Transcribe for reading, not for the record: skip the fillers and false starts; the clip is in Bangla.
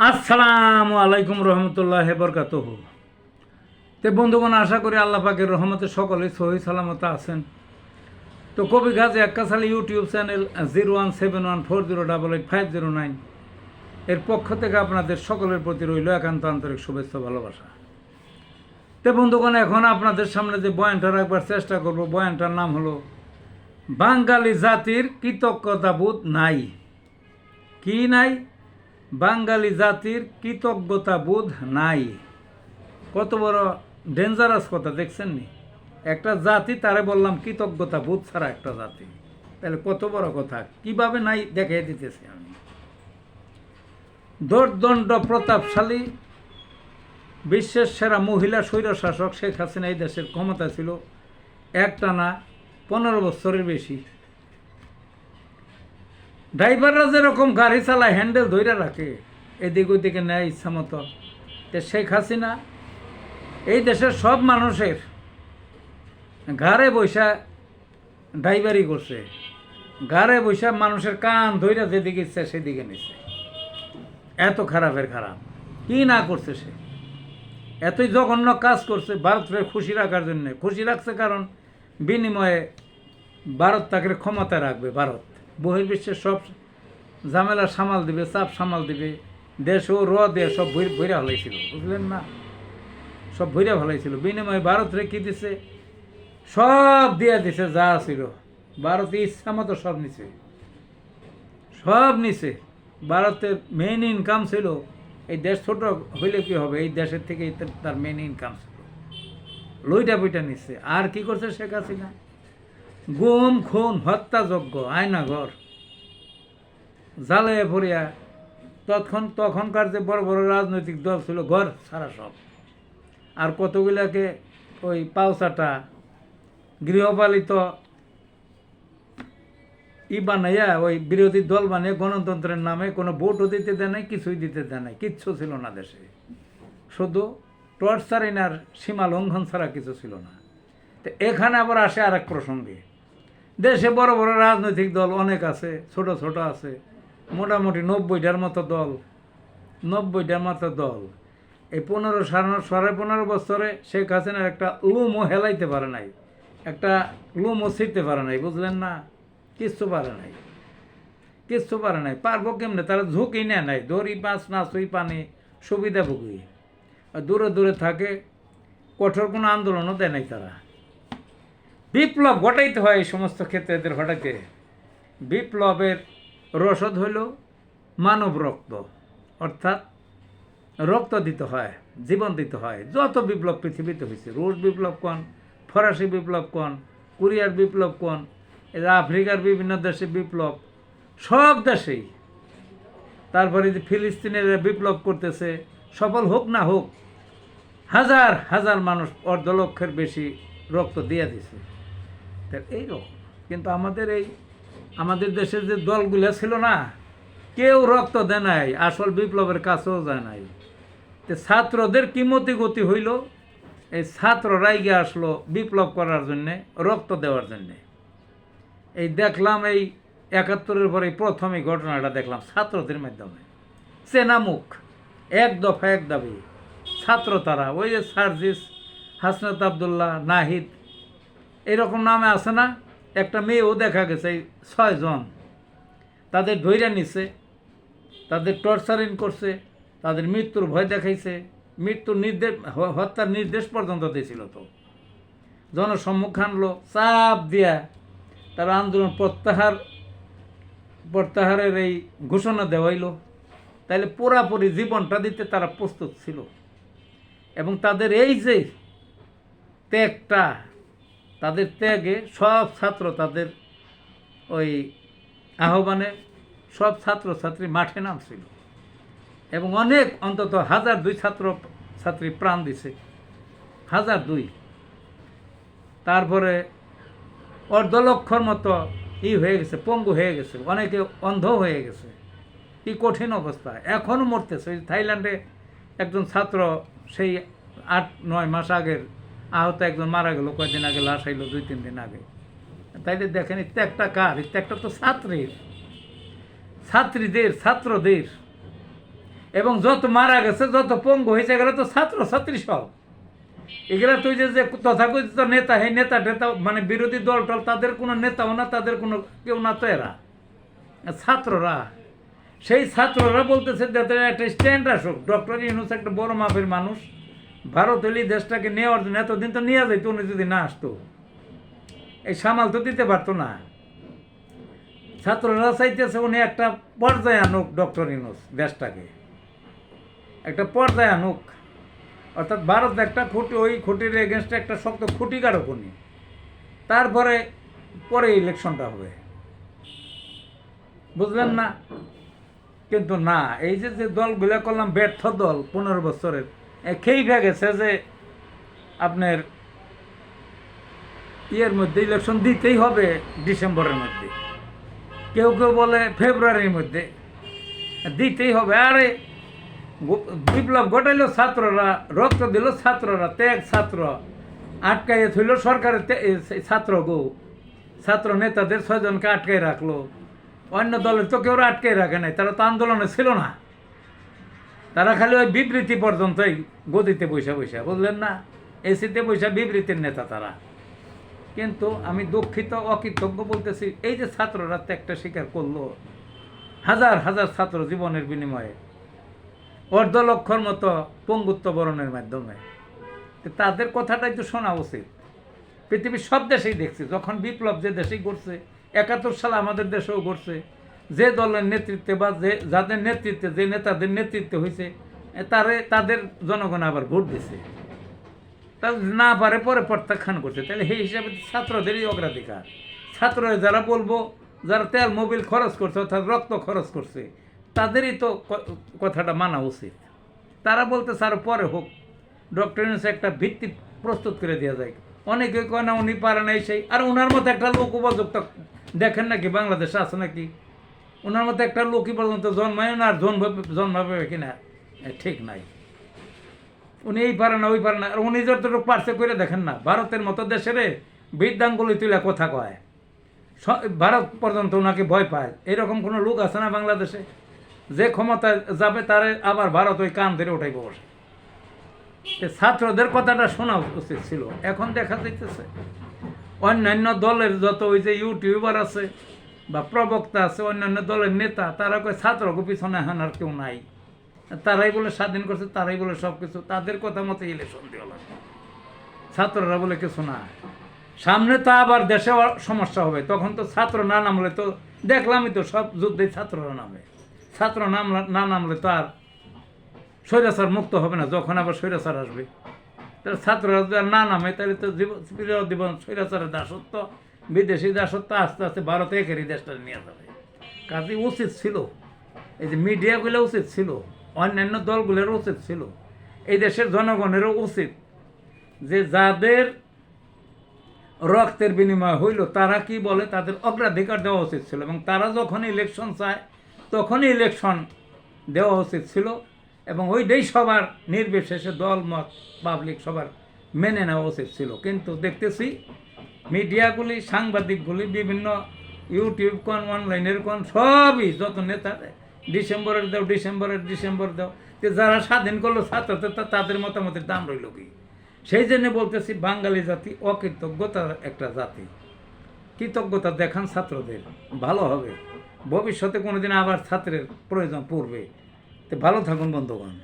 আসসালামু আলাইকুম রহমতুল্লাহ বরকাতুহ। তো বন্ধুগণ, আশা করি আল্লাহ পাকের রহমতে সকলেই সহি সালামত আছেন। তো কবি গাজী আক্কাস আলী ইউটিউব চ্যানেল 017140885009 এর পক্ষ থেকে আপনাদের সকলের প্রতি রইল একান্ত আন্তরিক শুভেচ্ছা ভালোবাসা। তো বন্ধুগণ, এখন আপনাদের সামনে যে বয়ানটা রাখবার চেষ্টা করব, বয়ানটার নাম হলো বাঙালি জাতির কৃতজ্ঞতাবোধ নাই। কি নাই? বাঙালি জাতির কৃতজ্ঞতাবোধ নাই। কত বড় ডেঞ্জারাস কথা দেখছেন নি? একটা জাতি, তারে বললাম কৃতজ্ঞতাবোধ ছাড়া একটা জাতি, তাহলে কত বড় কথা। কিভাবে নাই দেখিয়ে দিতেছি আমি। দোর্দণ্ড প্রতাপশালী বিশ্বের সেরা মহিলা স্বৈরশাসক শেখ হাসিনা এই দেশের ক্ষমতা ছিল একটানা 15 বছরের বেশি। ড্রাইভাররা যেরকম গাড়ি চালায়, হ্যান্ডেল ধরে রাখে, এদিক ওইদিকে নেয় ইচ্ছা মতো, তো শেখ হাসিনা এই দেশের সব মানুষের ঘাড়ে বৈশা ড্রাইভারি করছে। ঘাড়ে বৈশা মানুষের কান ধইরা যেদিকে ইচ্ছা সেদিকে নিচ্ছে। এত খারাপের খারাপ। কি না করছে সে? এতই জঘন্য কাজ করছে ভারতকে খুশি রাখার জন্য। খুশি রাখছে কারণ বিনিময়ে ভারত তাকে ক্ষমতায় রাখবে। ভারত বহির্বিশ্বের সব ঝামেলা সামাল দিবে, চাপ সামাল দিবে। দেশও দিয়ে সব ভৈরা ফেলাইছিল, বুঝলেন না? সব ভৈরা ফেলাইছিল। বিনিময়ে ভারতরে কি দিছে? সব দিয়ে দিছে যা ছিল। ভারত ইচ্ছা মতো সব নিছে, সব নিছে। ভারতের মেইন ইনকাম ছিল, এই দেশ ছোট হইলে কি হবে, এই দেশের থেকে তার মেইন ইনকাম ছিল। লইটা বইটা নিচ্ছে। আর কি করছে শেখ হাসিনা? গুম, খুন, হত্যাযজ্ঞ, আয়নাঘর জ্বালাইয়া ভরিয়া তখনকার যে বড় বড় রাজনৈতিক দল ছিল, ঘর সারা সব। আর কতগুলাকে ওই পাউচাটা গৃহপালিত বানাইয়া ওই বিরোধী দল বানিয়ে গণতন্ত্রের নামে কোনো ভোটও দিতে দেয় নাই, কিছুই দিতে দেয় নাই। কিচ্ছু ছিল না দেশে, শুধু টর্চারিং আর সীমা লঙ্ঘন ছাড়া কিছু ছিল না। তো এখানে আবার আসে আর এক প্রসঙ্গে। দেশে বড় বড় রাজনৈতিক দল অনেক আছে, ছোট ছোট আছে, মোটামুটি 90টার মতো দল। 90টার মতো দল এই 15 বছরে শেখ হাসিনার একটা লুমও হেলাইতে পারে নাই, একটা লুমও ছিঁড়তে পারে নাই, বুঝলেন না? কিচ্ছু পারে নাই, কিচ্ছু পারে নাই। পারবো কেমনে? তারা ঝুঁকি নেয় নাই। দড়ি পাঁচ না সুই পানি সুবিধা ভুগি দূরে দূরে থাকে। কঠোর কোনো আন্দোলনও দেয় নাই তারা। বিপ্লব ঘটাইতে হয় এই সমস্ত ক্ষেত্রে এদের ঘটাইতে। বিপ্লবের রসদ হইল মানব রক্ত, অর্থাৎ রক্ত দিতে হয়, জীবন দিতে হয়। যত বিপ্লব পৃথিবীতে হয়েছে, রুশ বিপ্লব কোন, ফরাসি বিপ্লব কোন, কোরিয়ার বিপ্লব কোন, আফ্রিকার বিভিন্ন দেশে বিপ্লব, সব দেশেই। তারপরে যে ফিলিস্তিনের বিপ্লব করতেছে, সফল হোক না হোক, হাজার হাজার মানুষ অর্ধলক্ষের বেশি রক্ত দিয়ে দিছে। এইরকম কিন্তু আমাদের দেশের যে দলগুলো ছিল না, কেউ রক্ত দেয় নাই, আসল বিপ্লবের কাছেও যায় নাই। তো ছাত্রদের কি মতি গতি হইল? এই ছাত্ররাই গিয়ে আসলো বিপ্লব করার জন্যে, রক্ত দেওয়ার জন্যে। এই দেখলাম এই 71-এর পরে প্রথম এই ঘটনাটা দেখলাম ছাত্রদের মাধ্যমে। চেনা মুখ, এক দফা এক দাবি, ছাত্র তারা। ওই যে সার্জিস, হাসনাত আবদুল্লাহ, নাহিদ, এরকম নামে আছে না? একটা মেয়েও দেখা গেছে। এই 6 জন তাদের ধৈর্য নিছে, তাদের টর্চারিং করছে, তাদের মৃত্যুর ভয় দেখাইছে, মৃত্যুর নির্দেশ, হত্যার নির্দেশ পর্যন্ত দিয়েছিল। তো জনসম্মুখে আনলো, চাপ দিয়া তারা আন্দোলন প্রত্যাহারের এই ঘোষণা দেওয়াইল। তাইলে পুরাপুরি জীবনটা দিতে তারা প্রস্তুত ছিল। এবং তাদের এই যে ত্যাগটা, তাদের ত্যাগে সব ছাত্র, তাদের ওই আহ্বানে সব ছাত্রছাত্রী মাঠে নামছিল। এবং অনেক, অন্তত 1002 ছাত্রছাত্রী প্রাণ দিছে, 1002। তারপরে অর্ধলক্ষর মতো হয়ে গেছে, পঙ্গু হয়ে গেছে, অনেকে অন্ধ হয়ে গেছে। কি কঠিন অবস্থা, এখনও মরতেছে। থাইল্যান্ডে একজন ছাত্র সেই 8-9 মাস আগের আহত একজন মারা গেল, কয়েকদিন আগে লাশ আইল, 2-3 দিন আগে। তাইলে দেখেন, ত্যাগটা কার? ত্যাগটা তো ছাত্রীদের, ছাত্রদের। এবং যত মারা গেছে, যত পঙ্গু হয়েছে, এগুলো তো ছাত্র ছাত্রী সব। এগুলা তুই যে যে তথাকথিত নেতা, এই নেতা টেতা মানে বিরোধী দল টল, তাদের কোনো নেতাও না, তাদের কোনো কেউ না, তো এরা ছাত্ররা। সেই ছাত্ররা বলতেছে যাতে একটা স্ট্যান্ড আসুক। ডক্টর ইউনূস একটা বড় মাপের মানুষ, ভারত হলে দেশটাকে নেওয়ার জন্য এতদিন তো নিয়ে যাইতো, উনি যদি না আসতো এই সামাল তো দিতে পারতো না। ছাত্ররা চাইতেছে উনি একটা পর্যায়ে আনুক, ডক্টর ইউনূস দেশটাকে একটা পর্যায়ে আনুক, অর্থাৎ ভারত একটা খুঁটি, ওই খুঁটির এগেনস্টে একটা শক্ত খুঁটি কারক উনি, তারপরে পরে ইলেকশনটা হবে, বুঝলেন না? কিন্তু না, এই যে যে দলগুলো করলাম ব্যর্থ দল 15 বছরের, খেই গেছে যে আপনার ইয়ের মধ্যে ইলেকশন দিতেই হবে, ডিসেম্বরের মধ্যে, কেউ কেউ বলে ফেব্রুয়ারির মধ্যে দিতেই হবে। আরে বিপ্লব ঘটাইল ছাত্ররা, রক্ত দিল ছাত্ররা, ত্যাগ ছাত্র, আটকাইয়ে থইল সরকারের ছাত্র গো, ছাত্র নেতাদের 6 জনকে আটকাই রাখলো। অন্য দলের তো কেউ আটকাই রাখে নাই, তারা তো আন্দোলনে ছিল না, তারা খালি ওই বিবৃতি পর্যন্তই গদিতে বৈশা বৈশা, বুঝলেন না? এসিতে বৈশা বিবৃতির নেতা তারা। কিন্তু আমি দুঃখিত, অকৃতজ্ঞ বলতেছি, এই যে ছাত্ররা ত্যাগটা স্বীকার করলো, হাজার হাজার ছাত্র জীবনের বিনিময়ে, অর্ধলক্ষর মতো পঙ্গুত্ব বরণের মাধ্যমে, তাদের কথাটাই তো শোনা উচিত। পৃথিবীর সব দেশেই দেখছি, যখন বিপ্লব যে দেশেই ঘটছে, 71 সালে আমাদের দেশেও ঘটছে, যে দলের নেতৃত্বে বা যে যাদের নেতৃত্বে, যে নেতাদের নেতৃত্বে হয়েছে, তাদের জনগণ আবার ভোট দিছে, তা না পারে পরে প্রত্যাখ্যান করছে। তাহলে সেই হিসাবে ছাত্রদেরই অগ্রাধিকার। ছাত্ররা যারা বলবো, যারা তেল মোবিল খরচ করছে, অর্থাৎ রক্ত খরচ করছে, তাদেরই তো কথাটা মানা উচিত। তারা বলতে স্যার পরে হোক, ডক্টর ইউনূস একটা ভিত্তি প্রস্তুত করে দেওয়া যায়। অনেকে কয় না উনি পারে না, সেই আর ওনার মতো একটা লোক উপযুক্ত দেখেন নাকি বাংলাদেশে আছে নাকি? ওনার মতো একটা লোকই পর্যন্ত জন্মায় না, আর জন্মাবে কিনা ঠিক নাই। উনি এই পারে না, ওই পারে না, আর উনি যতটুকু পারছে করে দেখেন না। ভারতের মতো দেশের বৃদ্ধাঙ্গুলি তুলে কথা কয়, ভারত পর্যন্ত ওনাকে ভয় পায়। এরকম কোনো লোক আছে না বাংলাদেশে? যে ক্ষমতায় যাবে তারে আবার ভারত ওই কান ধরে ওঠাই বসে। ছাত্রদের কথাটা শোনা উচিত ছিল। এখন দেখা যাইতেছে অন্যান্য দলের যত ওই যে ইউটিউবার আছে বা প্রবক্তা আছে, অন্যান্য দলের নেতা, তারা কয় ছাত্রকে পিছনে হানার কেউ নাই, তারাই বলে স্বাধীন করছে, তারাই বলে সব কিছু, তাদের কথা মতো ইলেকশন দেওয়া লাগে, ছাত্ররা বলে কিছু না। সামনে তো আবার দেশে সমস্যা হবে, তখন তো ছাত্র না নামলে তো দেখলামই তো, সব যুদ্ধে ছাত্ররা নামে। ছাত্র না নামলে তো আর স্বৈরাচার মুক্ত হবে না। যখন আবার স্বৈরাচার আসবে, তাহলে ছাত্ররা যদি আর না নামে, তাহলে তো জীবন স্বৈরাচারের দাসত্ব, বিদেশি দাসত্ব আস্তে আস্তে ভারতে একেরই দেশটা নিয়ে যাবে। কাজে উচিত ছিল, এই যে মিডিয়াগুলো উচিত ছিল, অন্যান্য দলগুলোরও উচিত ছিল, এই দেশের জনগণেরও উচিত যে যাদের রক্তের বিনিময় হইল তারা কি বলে, তাদের অগ্রাধিকার দেওয়া উচিত ছিল, এবং তারা যখন ইলেকশন চায় তখনই ইলেকশন দেওয়া উচিত ছিল, এবং ওইটাই সবার নির্বিশেষে দল মত পাবলিক সবার মেনে নেওয়া উচিত ছিল। কিন্তু দেখতেছি মিডিয়াগুলি, সাংবাদিকগুলি, বিভিন্ন ইউটিউব কোন, অনলাইনের কোন, সবই যত নেতা ডিসেম্বর দাও, যারা স্বাধীন করলো ছাত্র, তাদের মতামতের দাম রইল কি? সেই জন্য বলতেছি বাঙালি জাতি অকৃতজ্ঞতার একটা জাতি। কৃতজ্ঞতা দেখান ছাত্রদের, ভালো হবে। ভবিষ্যতে কোনোদিন আবার ছাত্রের প্রয়োজন পড়বে। তো ভালো থাকুন বন্ধুগণ।